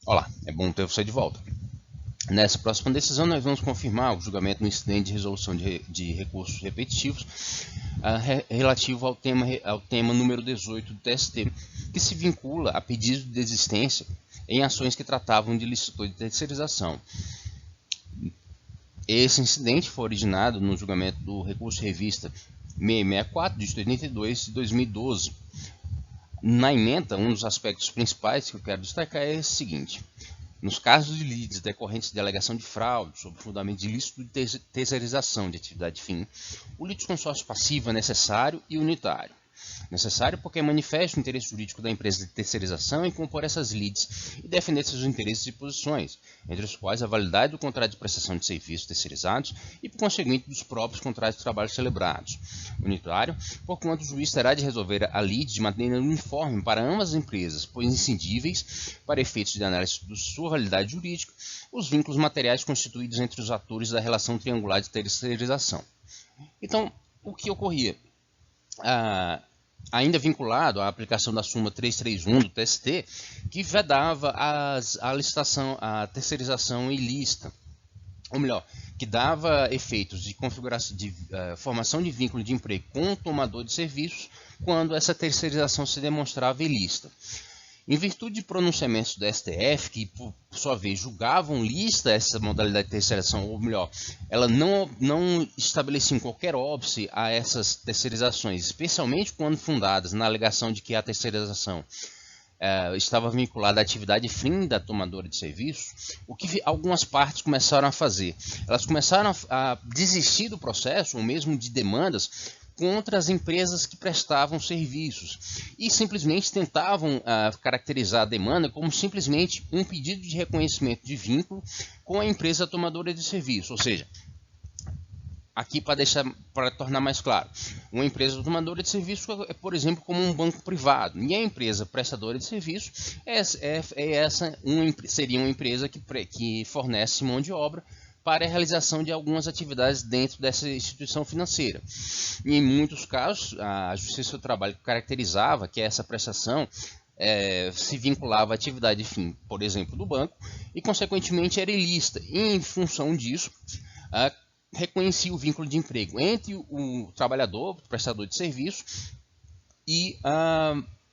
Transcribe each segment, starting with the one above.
Olá, é bom ter você de volta. Nessa próxima decisão, nós vamos confirmar o julgamento no incidente de resolução de recursos repetitivos relativo ao tema número 18 do TST, que se vincula a pedido de desistência em ações que tratavam de licitação de terceirização. Esse incidente foi originado no julgamento do recurso revista 664 de 82 de 2012. Na ementa, um dos aspectos principais que eu quero destacar é o seguinte: nos casos de lides decorrentes de alegação de fraude sob fundamento de ilícito de terceirização de atividade fim, o litisconsórcio passivo é necessário e unitário. Necessário porque manifesta o interesse jurídico da empresa de terceirização em compor essas lides e defender seus interesses e posições, entre os quais a validade do contrato de prestação de serviços terceirizados e, por conseguinte, dos próprios contratos de trabalho celebrados. Unitário, porquanto o juiz terá de resolver a lide de maneira uniforme para ambas as empresas, pois incidíveis, para efeitos de análise de sua validade jurídica, os vínculos materiais constituídos entre os atores da relação triangular de terceirização. Então, o que ocorria? Ainda vinculado à aplicação da súmula 331 do TST, que vedava a licitação, a terceirização ilícita, ou melhor, que dava efeitos de configuração de formação de vínculo de emprego com o tomador de serviços quando essa terceirização se demonstrava ilícita. Em virtude de pronunciamentos do STF, que por sua vez julgavam lícita essa modalidade de terceirização, ou melhor, ela não estabelecia qualquer óbice a essas terceirizações, especialmente quando fundadas na alegação de que a terceirização estava vinculada à atividade fim da tomadora de serviços, o que algumas partes começaram a fazer? Elas começaram a desistir do processo, ou mesmo de demandas, contra as empresas que prestavam serviços e simplesmente tentavam caracterizar a demanda como simplesmente um pedido de reconhecimento de vínculo com a empresa tomadora de serviço, ou seja, aqui para tornar mais claro, uma empresa tomadora de serviço é, por exemplo, como um banco privado, e a empresa prestadora de serviço seria uma empresa que fornece mão de obra para a realização de algumas atividades dentro dessa instituição financeira. E em muitos casos, a Justiça do Trabalho caracterizava que essa prestação se vinculava à atividade fim, por exemplo, do banco, e consequentemente era ilícita. E, em função disso, reconhecia o vínculo de emprego entre o trabalhador, o prestador de serviço, e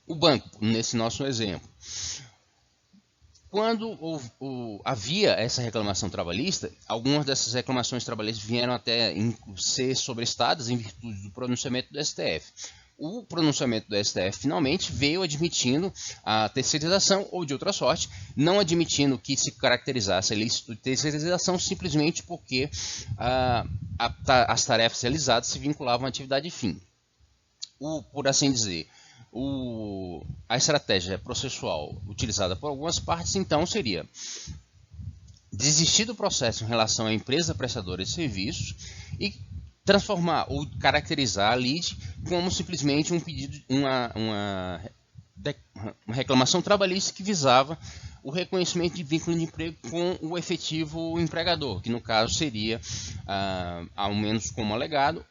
o banco, nesse nosso exemplo. Quando havia essa reclamação trabalhista, algumas dessas reclamações trabalhistas vieram até ser sobrestadas em virtude do pronunciamento do STF. O pronunciamento do STF finalmente veio admitindo a terceirização ou de outra sorte, não admitindo que se caracterizasse a ilícito de terceirização simplesmente porque as tarefas realizadas se vinculavam à atividade fim. Por assim dizer, a estratégia processual utilizada por algumas partes, então, seria desistir do processo em relação à empresa prestadora de serviços e transformar ou caracterizar a lide como simplesmente um pedido, uma reclamação trabalhista que visava o reconhecimento de vínculo de emprego com o efetivo empregador, que no caso seria, ao menos como alegado,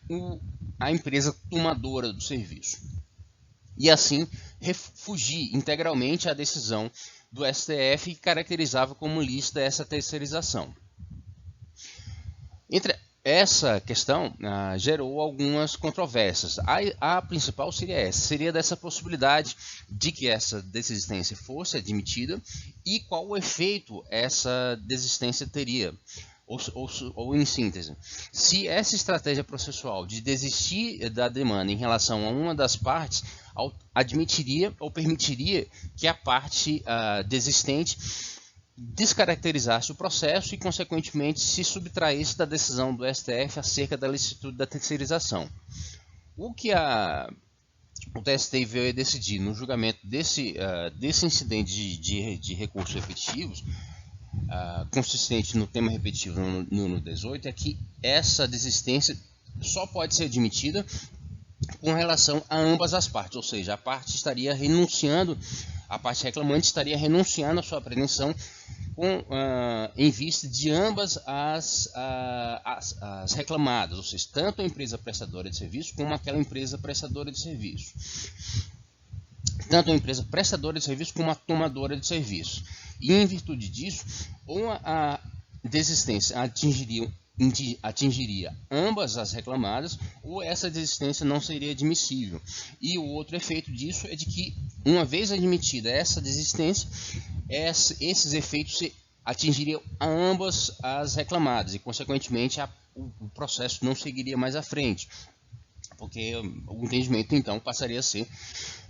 a empresa tomadora do serviço. E assim fugir integralmente à decisão do STF que caracterizava como lícita essa terceirização. Essa questão gerou algumas controvérsias. A principal seria dessa possibilidade de que essa desistência fosse admitida e qual o efeito essa desistência teria. Ou em síntese, se essa estratégia processual de desistir da demanda em relação a uma das partes admitiria ou permitiria que a parte desistente descaracterizasse o processo e, consequentemente, se subtraísse da decisão do STF acerca da licitude da terceirização. O que o TST veio a decidir no julgamento desse incidente de recursos repetitivos, consistente no tema repetitivo no 18, é que essa desistência só pode ser admitida com relação a ambas as partes, ou seja, a parte reclamante estaria renunciando à sua pretensão em vista de ambas as reclamadas, ou seja, tanto a empresa prestadora de serviço como aquela empresa prestadora de serviço. tanto a empresa prestadora de serviço como a tomadora de serviço. E em virtude disso, ou a desistência atingiria ambas as reclamadas, ou essa desistência não seria admissível. E o outro efeito disso é de que, uma vez admitida essa desistência, esses efeitos atingiriam a ambas as reclamadas e, consequentemente, o processo não seguiria mais à frente, porque o entendimento então passaria a ser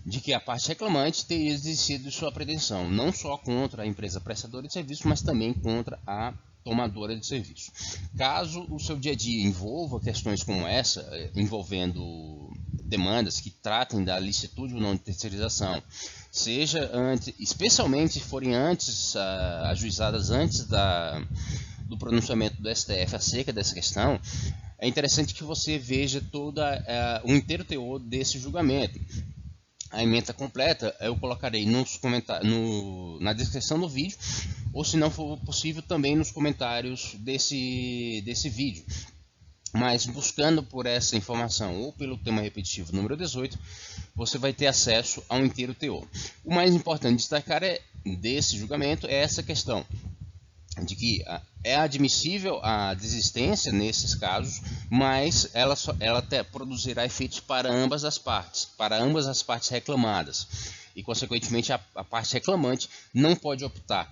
de que a parte reclamante teria desistido de sua pretensão, não só contra a empresa prestadora de serviço, mas também contra a tomadora de serviço. Caso o seu dia a dia envolva questões como essa, envolvendo demandas que tratem da licitude ou não de terceirização, seja especialmente se forem ajuizadas antes do pronunciamento do STF acerca dessa questão, é interessante que você veja todo o inteiro teor desse julgamento. A ementa completa eu colocarei na descrição do vídeo, ou se não for possível também nos comentários desse vídeo. Mas buscando por essa informação ou pelo tema repetitivo número 18, você vai ter acesso ao inteiro teor. O mais importante destacar desse julgamento é essa questão de que é admissível a desistência nesses casos, mas ela até produzirá efeitos para ambas as partes reclamadas, e consequentemente a parte reclamante não pode optar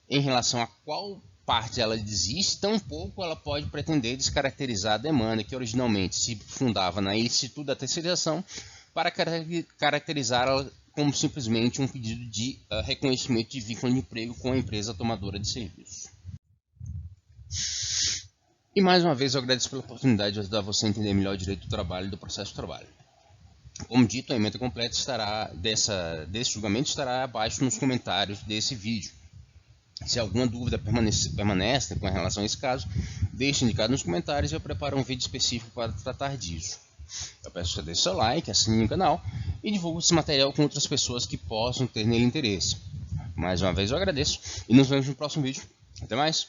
em relação a qual parte ela desiste, tampouco ela pode pretender descaracterizar a demanda que originalmente se fundava na ilicitude da terceirização para caracterizá-la como simplesmente um pedido de reconhecimento de vínculo de emprego com a empresa tomadora de serviço. E mais uma vez eu agradeço pela oportunidade de ajudar você a entender melhor o direito do trabalho e do processo de trabalho. Como dito, a ementa completa desse julgamento estará abaixo nos comentários desse vídeo. Se alguma dúvida permanece com relação a esse caso, deixe indicado nos comentários e eu preparo um vídeo específico para tratar disso. Eu peço que você deixe seu like, assine o canal e divulgue esse material com outras pessoas que possam ter nele interesse. Mais uma vez eu agradeço e nos vemos no próximo vídeo. Até mais!